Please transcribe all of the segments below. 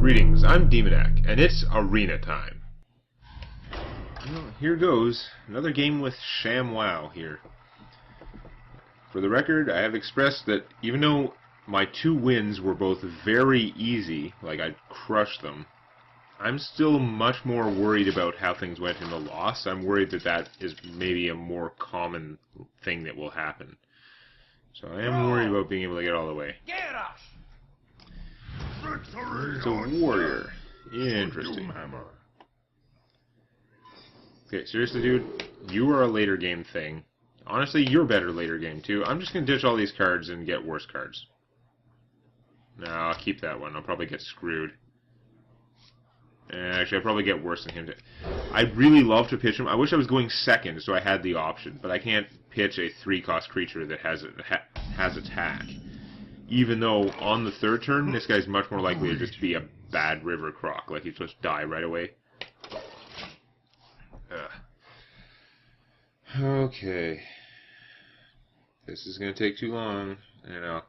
Greetings, I'm Demonac, and it's arena time. Well, here goes, another game with ShamWow here. For the record, I have expressed that even though my 2 wins were both very easy, like I crushed them, I'm still much more worried about how things went in the loss. I'm worried that that is maybe a more common thing that will happen. So I am worried about being able to get all the way. Get us! It's a warrior. Interesting. Okay, seriously, dude, you are a later game thing. Honestly, you're better later game, too. I'm just going to ditch all these cards and get worse cards. No, I'll keep that one. I'll probably get screwed. Actually, I'll probably get worse than him. I'd really love to pitch him. I wish I was going second, so I had the option. But I can't pitch a 3-cost creature that has attack. Even though, on the 3rd turn, this guy's much more likely to just be a bad River Croc. Like, he's supposed to die right away. Okay. This is going to take too long. I know.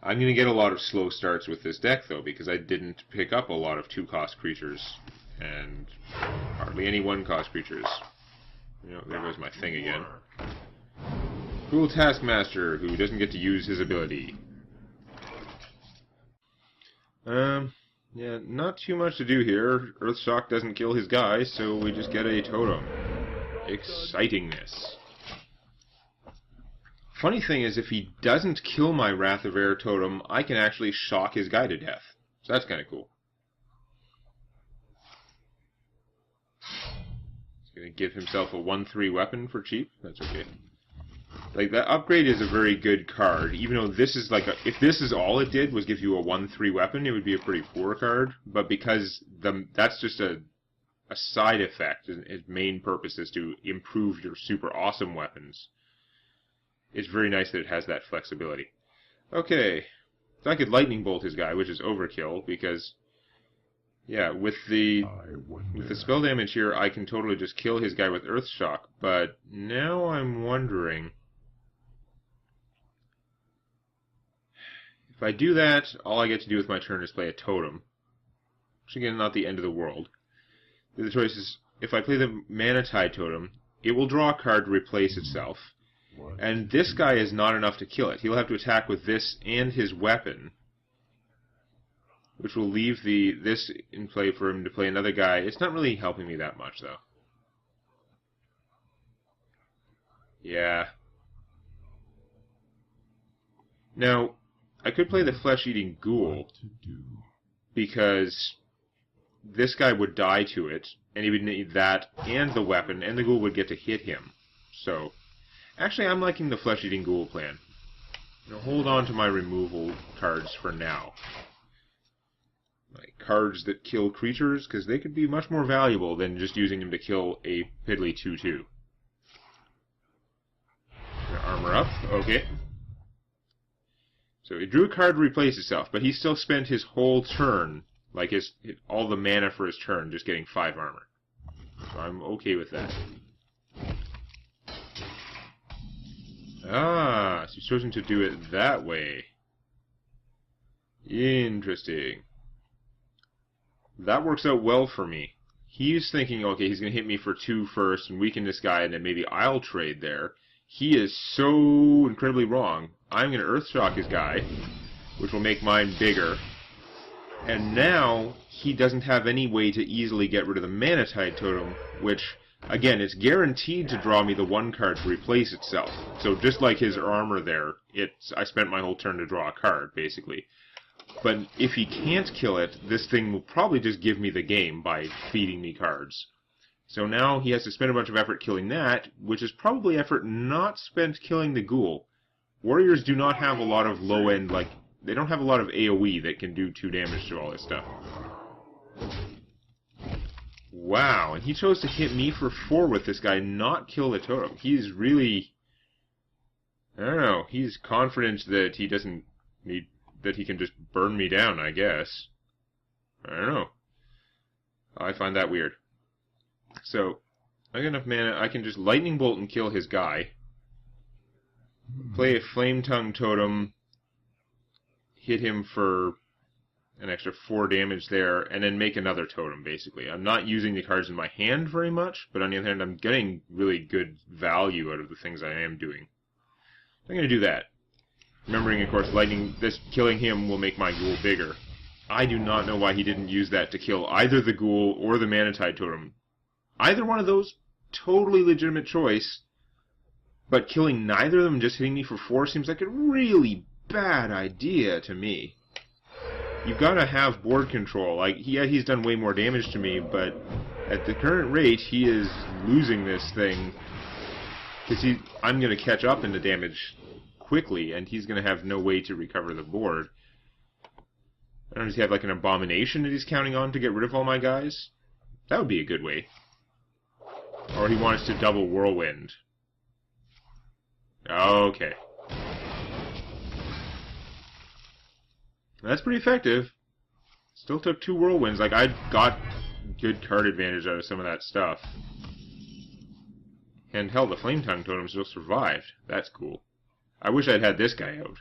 I'm going to get a lot of slow starts with this deck, though, because I didn't pick up a lot of 2-cost creatures. And hardly any 1-cost creatures. You know, there goes my thing again. Cool Taskmaster, who doesn't get to use his ability. Yeah, not too much to do here. Earthshock doesn't kill his guy, so we just get a totem. Excitingness. Funny thing is, if he doesn't kill my Wrath of Air totem, I can actually shock his guy to death. So that's kind of cool. He's going to give himself a 1/3 weapon for cheap. That's okay. Like, that upgrade is a very good card, even though this is like if this is all it did was give you a 1/3 weapon, it would be a pretty poor card. But because that's just a side effect, its main purpose is to improve your super awesome weapons. It's very nice that it has that flexibility. Okay, so I could lightning bolt his guy, which is overkill, because yeah, with the spell damage here, I can totally just kill his guy with Earthshock. But now I'm wondering, if I do that, all I get to do with my turn is play a totem. Which again, not the end of the world. The other choice is, if I play the Mana Tide totem, it will draw a card to replace itself. And this guy is not enough to kill it. He'll have to attack with this and his weapon, which will leave this in play for him to play another guy. It's not really helping me that much, though. Yeah. Now, I could play the Flesh-Eating Ghoul, because this guy would die to it, and he would need that and the weapon, and the ghoul would get to hit him. So, actually, I'm liking the Flesh-Eating Ghoul plan. Now, hold on to my removal cards for now. Like cards that kill creatures, because they could be much more valuable than just using them to kill a piddly 2/2. Armor up, okay. So he drew a card to replace itself, but he still spent his whole turn, like all the mana for his turn, just getting 5 armor. So I'm okay with that. Ah, so he's chosen to do it that way. Interesting. That works out well for me. He's thinking, okay, he's going to hit me for 2 first and weaken this guy, and then maybe I'll trade there. He is so incredibly wrong. I'm going to Earthshock his guy, which will make mine bigger. And now, he doesn't have any way to easily get rid of the Mana Tide totem, which, again, it's guaranteed to draw me the 1 card to replace itself. So just like his armor there, I spent my whole turn to draw a card, basically. But if he can't kill it, this thing will probably just give me the game by feeding me cards. So now he has to spend a bunch of effort killing that, which is probably effort not spent killing the ghoul. Warriors do not have a lot of low-end, like, they don't have a lot of AoE that can do 2 damage to all this stuff. Wow, and he chose to hit me for 4 with this guy, not kill the totem. He's really, I don't know, he's confident that he doesn't need, that he can just burn me down, I guess. I don't know. I find that weird. So, I got enough mana, I can just Lightning Bolt and kill his guy. Play a Flame Tongue Totem, hit him for an extra 4 damage there, and then make another totem, basically. I'm not using the cards in my hand very much, but on the other hand, I'm getting really good value out of the things I am doing. I'm going to do that. Remembering, of course, killing him will make my ghoul bigger. I do not know why he didn't use that to kill either the ghoul or the Manatide totem. Either one of those, totally legitimate choice, but killing neither of them and just hitting me for 4 seems like a really bad idea to me. You've got to have board control. Like, yeah, he's done way more damage to me, but at the current rate, he is losing this thing. Because I'm going to catch up in the damage quickly, and he's going to have no way to recover the board. I don't know, does he have like an abomination that he's counting on to get rid of all my guys? That would be a good way. Or he wants to double whirlwind. Okay. That's pretty effective. Still took 2 whirlwinds. Like, I got good card advantage out of some of that stuff. And hell, the Flame Tongue Totem still survived. That's cool. I wish I'd had this guy out.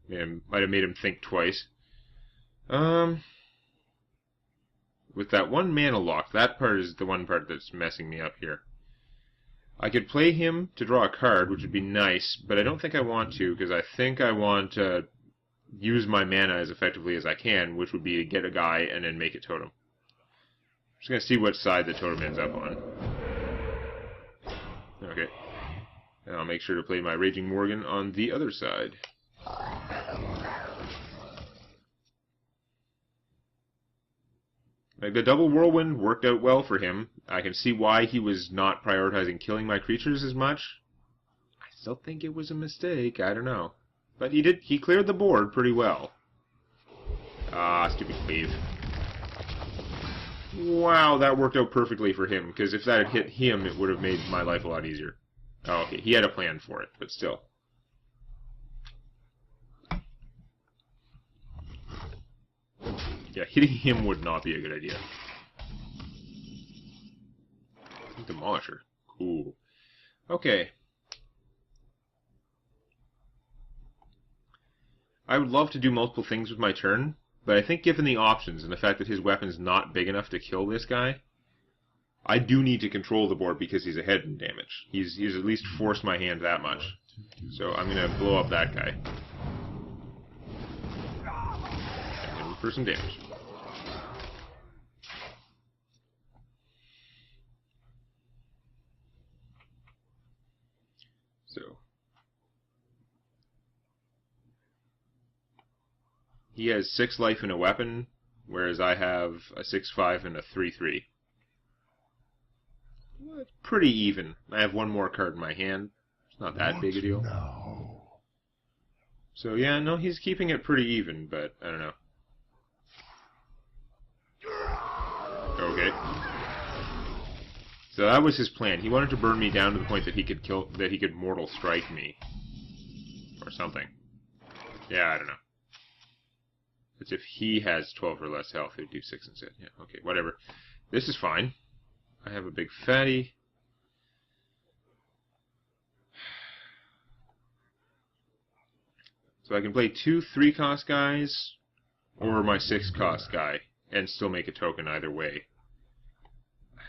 Yeah, might have made him think twice. With that 1 mana lock, that part is the one part that's messing me up here. I could play him to draw a card, which would be nice, but I don't think I want to, because I think I want to use my mana as effectively as I can, which would be to get a guy and then make a totem. I'm just going to see which side the totem ends up on. Okay. And I'll make sure to play my Raging Morgan on the other side. Like, the double whirlwind worked out well for him. I can see why he was not prioritizing killing my creatures as much. I still think it was a mistake. I don't know. But he cleared the board pretty well. Ah, stupid cleave. Wow, that worked out perfectly for him, because if that had hit him, it would have made my life a lot easier. Oh, okay, he had a plan for it, but still. Yeah, hitting him would not be a good idea. Demolisher. Cool. Okay. I would love to do multiple things with my turn, but I think given the options and the fact that his weapon's not big enough to kill this guy, I do need to control the board because he's ahead in damage. He's at least forced my hand that much. So I'm going to blow up that guy. And for some damage. So he has 6 life and a weapon, whereas I have a 6/5 and a 3/3. Well, it's pretty even. I have 1 more card in my hand. It's not that big a deal. Now? So yeah, no, he's keeping it pretty even, but I don't know. Okay. So that was his plan. He wanted to burn me down to the point that he could mortal strike me. Or something. Yeah, I don't know. It's if he has 12 or less health, he'd do 6 instead. Yeah, okay, whatever. This is fine. I have a big fatty. So I can play 2 3-cost guys, or my 6-cost guy, and still make a token either way.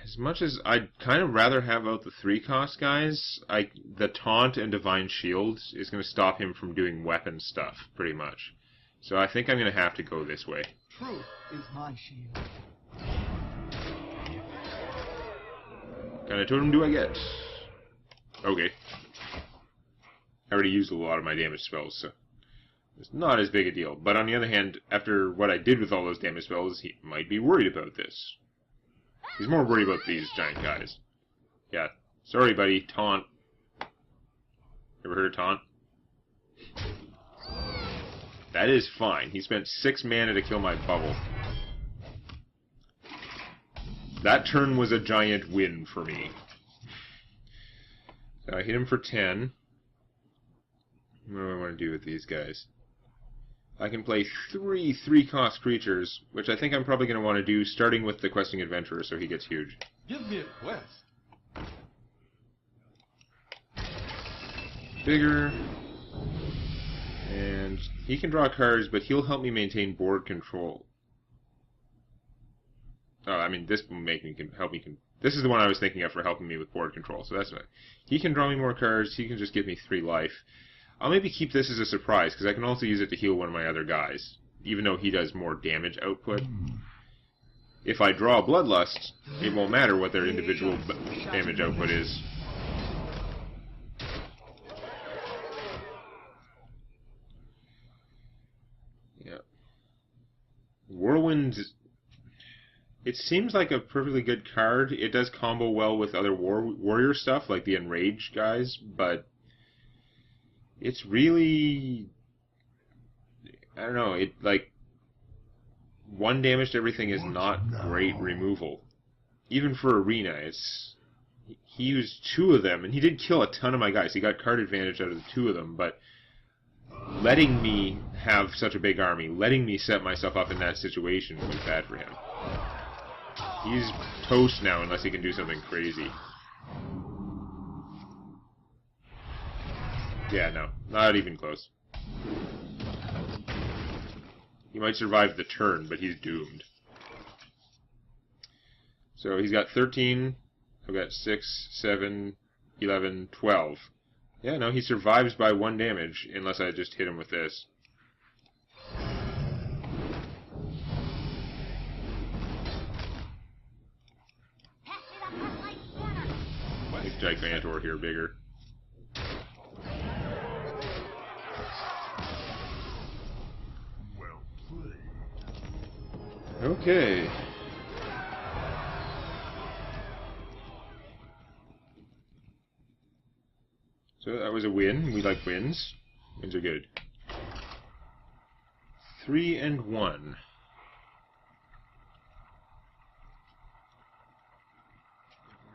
As much as I'd kind of rather have out the 3-cost guys, the Taunt and Divine Shield is going to stop him from doing weapon stuff, pretty much. So I think I'm going to have to go this way. Truth is my shield. What kind of totem do I get? Okay. I already used a lot of my damage spells, so it's not as big a deal. But on the other hand, after what I did with all those damage spells, he might be worried about this. He's more worried about these giant guys. Yeah. Sorry, buddy. Taunt. Ever heard of taunt? That is fine. He spent 6 mana to kill my bubble. That turn was a giant win for me. So I hit him for 10. What do I want to do with these guys? I can play 3 3-cost creatures, which I think I'm probably going to want to do, starting with the Questing Adventurer so he gets huge. Give me a quest. Bigger. And He can draw cards, but he'll help me maintain board control. Oh, I mean, this will make me help me. This is the one I was thinking of for helping me with board control. So that's not. He can draw me more cards. He can just give me 3 life. I'll maybe keep this as a surprise because I can also use it to heal one of my other guys, even though he does more damage output. If I draw Bloodlust, it won't matter what their individual damage output is. Yeah. Whirlwind, it seems like a perfectly good card. It does combo well with other warrior stuff, like the Enraged guys, but it's really... I don't know, it, like... 1 damage to everything is not great removal. Even for Arena, it's... He used 2 of them, and he did kill a ton of my guys. He got card advantage out of the 2 of them, but letting me have such a big army, letting me set myself up in that situation was bad for him. He's toast now unless he can do something crazy. Yeah, no. Not even close. He might survive the turn, but he's doomed. So he's got 13. I've got 6, 7, 11, 12. Yeah, no, he survives by 1 damage, unless I just hit him with this. Make Gigantor here bigger. Well played. Okay. So that was a win. We like wins. Wins are good. 3-1.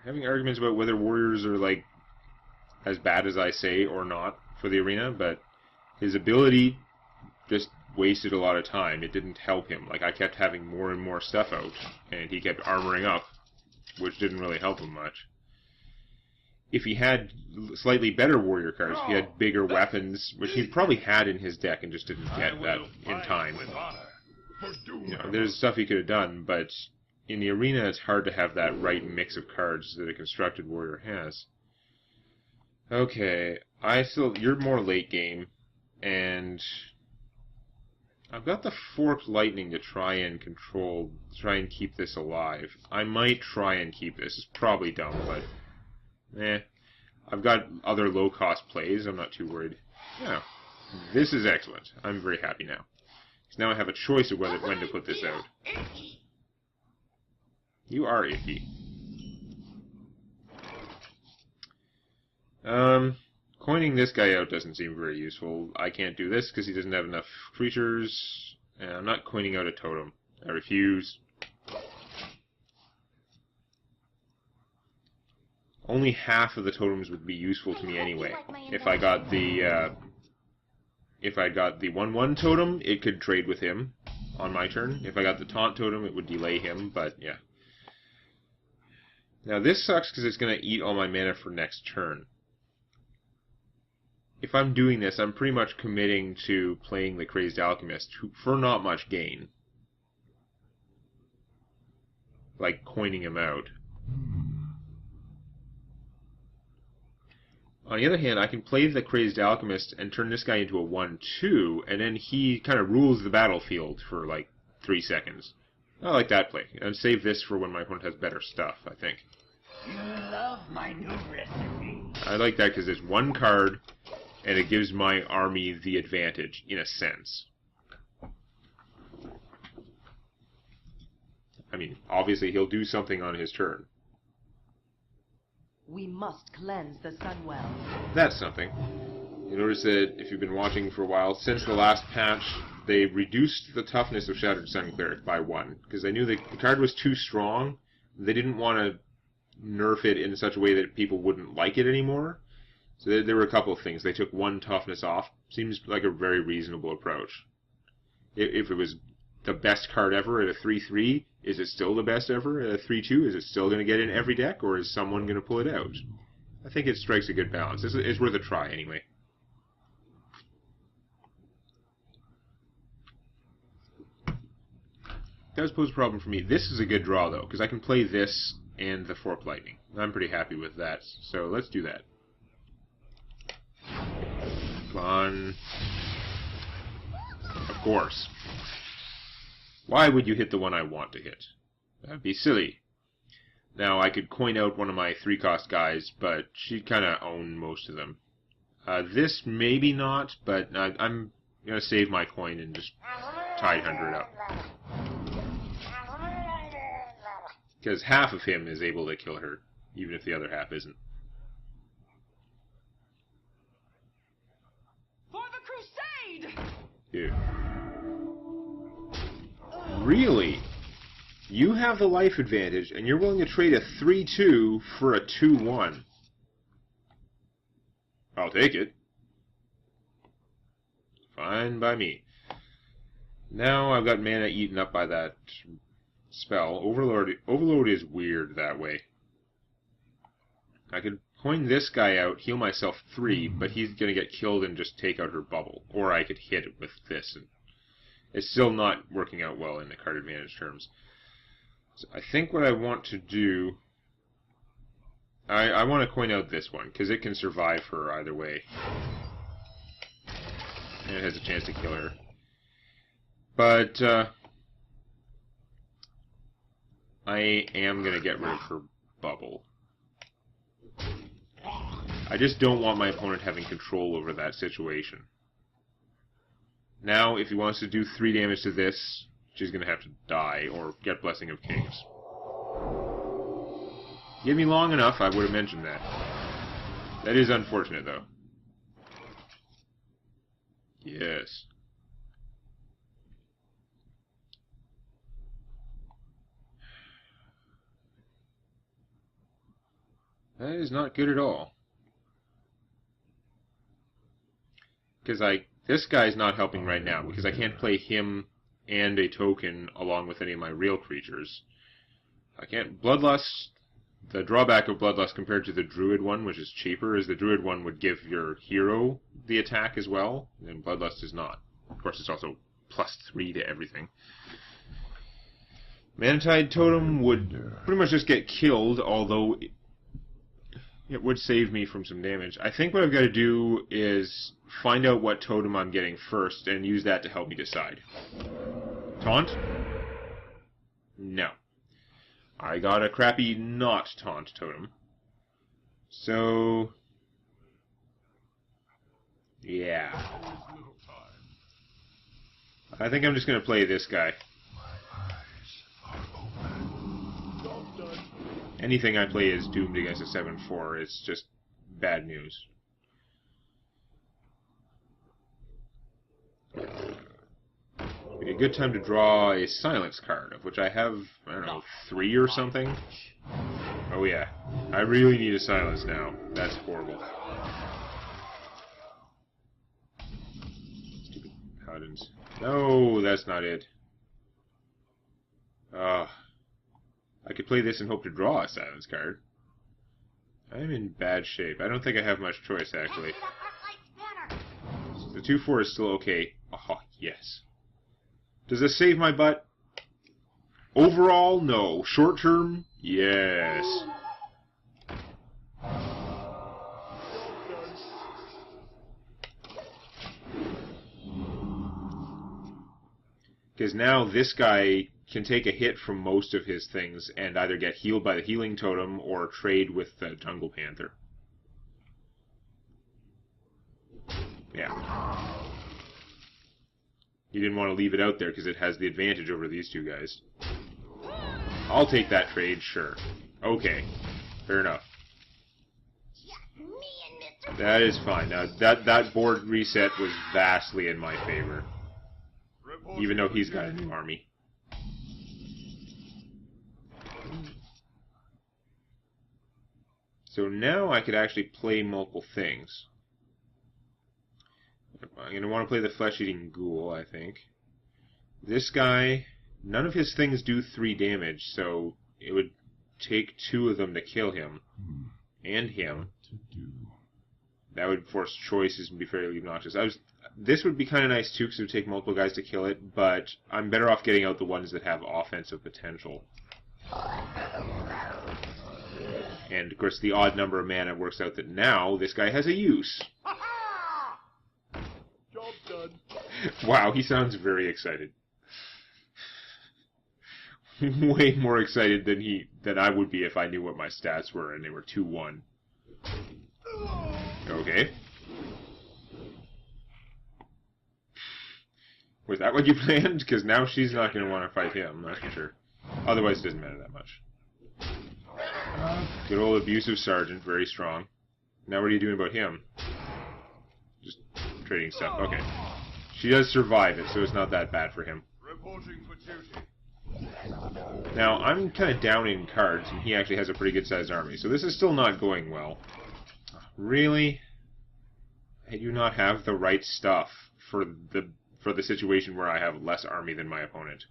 Having arguments about whether warriors are like as bad as I say or not for the arena, but his ability just wasted a lot of time. It didn't help him. Like, I kept having more and more stuff out, and he kept armoring up, which didn't really help him much. If he had slightly better warrior cards, if he had bigger weapons, which he probably had in his deck and just didn't get that in time. You know, there's stuff he could have done, but in the arena it's hard to have that right mix of cards that a constructed warrior has. Okay, you're more late game, and I've got the Forked Lightning to try and keep this alive. I might try and keep this. It's probably dumb, but I've got other low-cost plays. I'm not too worried. Yeah, this is excellent. I'm very happy now. Because now I have a choice of when to put this out. You are icky. Coining this guy out doesn't seem very useful. I can't do this because he doesn't have enough creatures. And I'm not coining out a totem. I refuse. Only half of the totems would be useful to me anyway. If I got the 1/1 totem, it could trade with him on my turn. If I got the taunt totem, it would delay him, but yeah. Now this sucks because it's going to eat all my mana for next turn. If I'm doing this, I'm pretty much committing to playing the Crazed Alchemist for not much gain. Like coining him out. On the other hand, I can play the Crazed Alchemist and turn this guy into a 1/2, and then he kind of rules the battlefield for like 3 seconds. I like that play. And save this for when my opponent has better stuff, I think. You love my new recipe. I like that because there's 1 card, and it gives my army the advantage, in a sense. I mean, obviously he'll do something on his turn. We must cleanse the Sunwell. That's something. You notice that, if you've been watching for a while, since the last patch, they reduced the toughness of Shattered Sun Cleric by 1, because they knew the card was too strong. They didn't want to nerf it in such a way that people wouldn't like it anymore. So there were a couple of things. They took 1 toughness off. Seems like a very reasonable approach. If it was the best card ever at a 3/3, is it still the best ever at a 3/2? Is it still going to get in every deck, or is someone going to pull it out? I think it strikes a good balance. It's worth a try anyway. does pose a problem for me. This is a good draw, though, because I can play this and the Fork Lightning. I'm pretty happy with that, so let's do that. Come on. Of course. Why would you hit the one I want to hit? That'd be silly. Now, I could coin out one of my 3-cost guys, but she'd kind of own most of them. This maybe not, but I'm going to save my coin and just Tide Hunter it up. Because half of him is able to kill her, even if the other half isn't. For the crusade! Dude. Really? You have the life advantage, and you're willing to trade a 3-2 for a 2-1. I'll take it. Fine by me. Now I've got mana eaten up by that spell. Overload is weird that way. I could coin this guy out, heal myself 3, but he's going to get killed and just take out her bubble. Or I could hit it with this. And it's still not working out well in the card advantage terms. So I think what I want to do... I want to coin out this one, because it can survive her either way. And it has a chance to kill her. But, I am going to get rid of her bubble. I just don't want my opponent having control over that situation. Now, if he wants to do 3 damage to this, she's going to have to die or get Blessing of Kings. Give me long enough, I would have mentioned that. That is unfortunate, though. Yes. That is not good at all. Because this guy's not helping right now, because I can't play him and a token along with any of my real creatures. I can't... Bloodlust... The drawback of Bloodlust compared to the Druid one, which is cheaper, is the Druid one would give your hero the attack as well, and Bloodlust is not. Of course, it's also +3 to everything. Manatide Totem would pretty much just get killed, although it would save me from some damage. I think what I've got to do is find out what totem I'm getting first and use that to help me decide. Taunt? No. I got a crappy not taunt totem. So... yeah. I think I'm just going to play this guy. Anything I play is doomed against a 7-4. It's just bad news. Be a good time to draw a silence card, of which I have, I don't know, 3 or something. Oh yeah. I really need a silence now. That's horrible. Stupid paladins. No, that's not it. I could play this and hope to draw a silence card. I'm in bad shape. I don't think I have much choice, actually. The 2-4 is still okay. Oh, yes. Does this save my butt? Overall, no. Short term, yes. Because now this guy can take a hit from most of his things and either get healed by the healing totem or trade with the Jungle Panther. Yeah. You didn't want to leave it out there because it has the advantage over these two guys. I'll take that trade, sure. Okay. Fair enough. That is fine. Now, that board reset was vastly in my favor. Even though he's got a new army. So now I could actually play multiple things. I'm going to want to play the Flesh-Eating Ghoul, I think. This guy, none of his things do 3 damage, so it would take 2 of them to kill him. And him. That would force choices and be fairly obnoxious. This would be kind of nice too, because it would take multiple guys to kill it, but I'm better off getting out the ones that have offensive potential. And, of course, the odd number of mana works out that now this guy has a use. Job done. Wow, he sounds very excited. Way more excited than I would be if I knew what my stats were and they were 2-1. Okay. Was that what you planned? Because now she's not going to want to fight him, that's for sure. Otherwise, it doesn't matter that much. Good old abusive sergeant, very strong. Now what are you doing about him? Just trading stuff. Okay. She does survive it, so it's not that bad for him. Reporting for duty. Now, I'm kind of down in cards, and he actually has a pretty good-sized army, so this is still not going well. Really? I do not have the right stuff for the situation where I have less army than my opponent.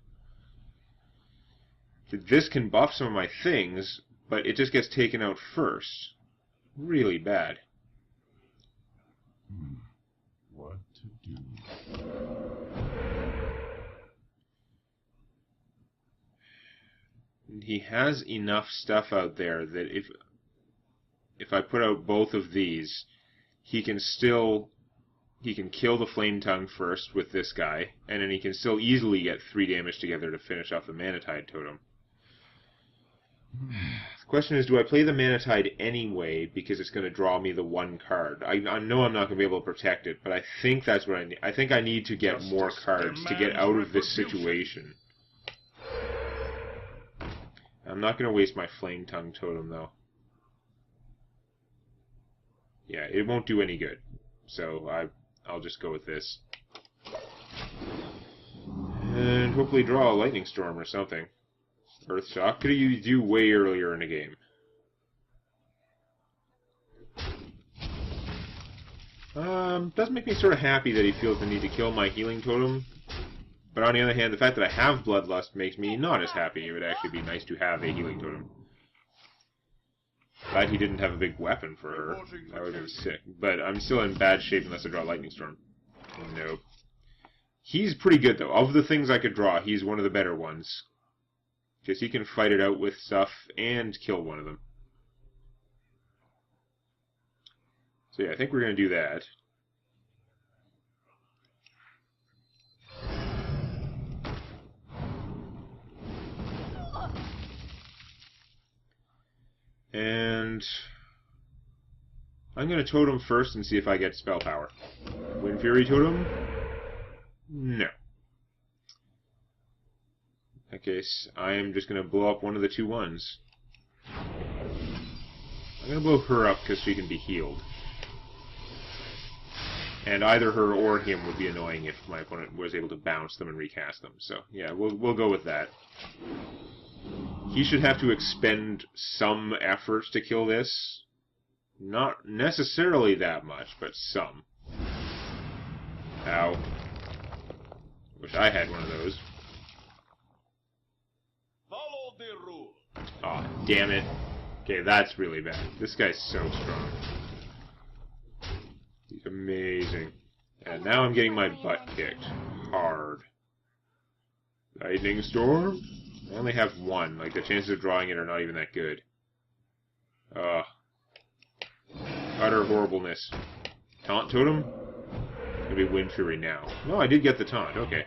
This can buff some of my things, but it just gets taken out first. Really bad. What to do? He has enough stuff out there that if I put out both of these, he can kill the Flame Tongue first with this guy, and then he can still easily get 3 damage together to finish off the Manatide Totem. The question is, do I play the Manatide anyway because it's going to draw me the 1 card? I know I'm not going to be able to protect it, but I think that's what I need. I think I need to get more cards to get out of this situation. I'm not going to waste my Flame Tongue Totem, though. Yeah, it won't do any good. So I'll just go with this. And hopefully draw a Lightning Storm or something. Earth Shock could you do way earlier in the game. Does make me sort of happy that he feels the need to kill my Healing Totem. But on the other hand, the fact that I have Bloodlust makes me not as happy. It would actually be nice to have a Healing Totem. Glad he didn't have a big weapon for her. That would have been sick. But I'm still in bad shape unless I draw Lightning Storm. Nope. He's pretty good, though. Of the things I could draw, he's one of the better ones. Because he can fight it out with stuff and kill one of them. So yeah, I think we're going to do that. And I'm going to Totem first and see if I get Spell Power. Wind Fury Totem? No. In that case, I am just going to blow up one of the 2 ones. I'm going to blow her up because she can be healed. And either her or him would be annoying if my opponent was able to bounce them and recast them. So, yeah, we'll go with that. He should have to expend some effort to kill this. Not necessarily that much, but some. Ow. Wish I had one of those. Follow the rule. Aw, damn it. Okay, that's really bad. This guy's so strong. He's amazing. And now I'm getting my butt kicked. Hard. Lightning Storm? I only have 1. Like, the chances of drawing it are not even that good. Ugh. Utter horribleness. Taunt Totem? It's gonna be Wind Fury now. No, I did get the taunt. Okay.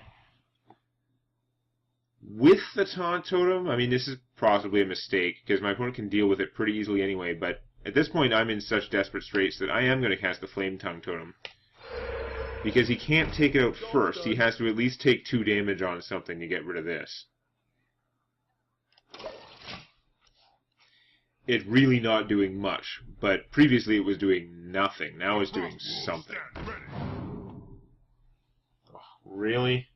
With the Taunt Totem, I mean, this is possibly a mistake, because my opponent can deal with it pretty easily anyway, but at this point I'm in such desperate straits that I am going to cast the Flame Tongue Totem. Because he can't take it out first. He has to at least take 2 damage on something to get rid of this. It's really not doing much, but previously it was doing nothing. Now it's doing something. Oh, really?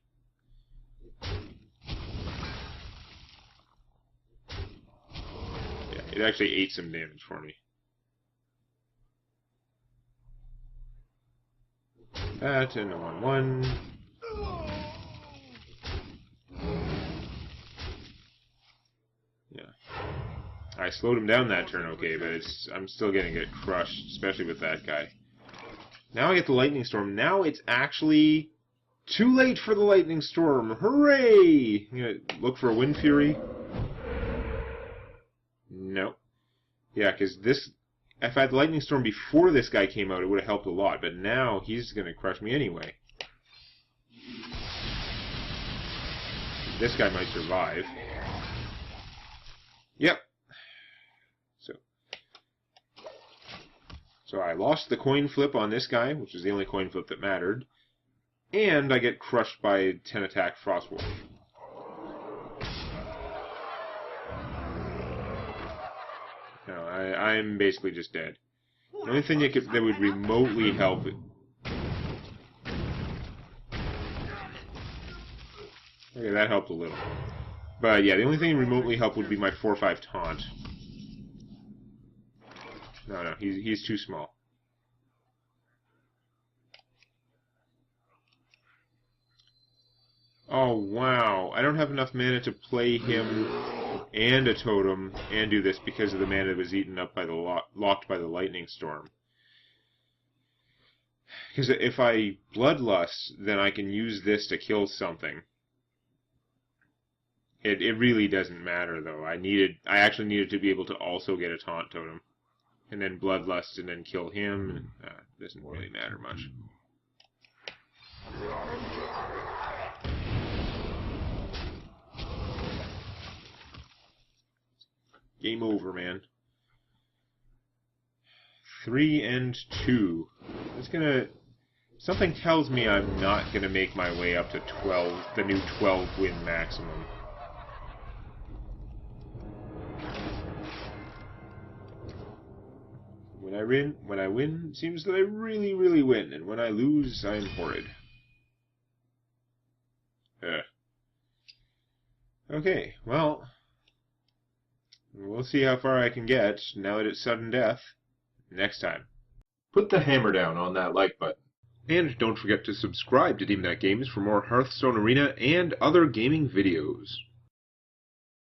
Yeah, it actually ate some damage for me. That and a 1/1. Yeah. I slowed him down that turn okay, but I'm still getting it crushed, especially with that guy. Now I get the lightning storm. Now it's actually too late for the lightning storm. Hooray! I'm gonna look for a Wind Fury. No. Yeah, because this... If I had the lightning storm before this guy came out, it would have helped a lot. But now he's gonna crush me anyway. This guy might survive. Yep. So I lost the coin flip on this guy, which is the only coin flip that mattered. And I get crushed by 10 attack Frostwolf. No, I'm basically just dead. The only thing that would remotely help... Okay, that helped a little. But yeah, the only thing remotely help would be my 4/5 taunt. No, he's too small. Oh, wow. I don't have enough mana to play him and a totem and do this because of the mana that was eaten up by the locked by the lightning storm. Because if I bloodlust, then I can use this to kill something. It really doesn't matter, though. I actually needed to be able to also get a taunt totem. And then bloodlust and then kill him. Doesn't really matter much. Game over, man. 3 and 2. It's gonna... Something tells me I'm not gonna make my way up to 12, the new 12 win maximum. When I win, it seems that I really, really win, and when I lose, I'm horrid. Okay, well, we'll see how far I can get now that it's sudden death next time. Put the hammer down on that like button. And don't forget to subscribe to Demonac Games for more Hearthstone Arena and other gaming videos.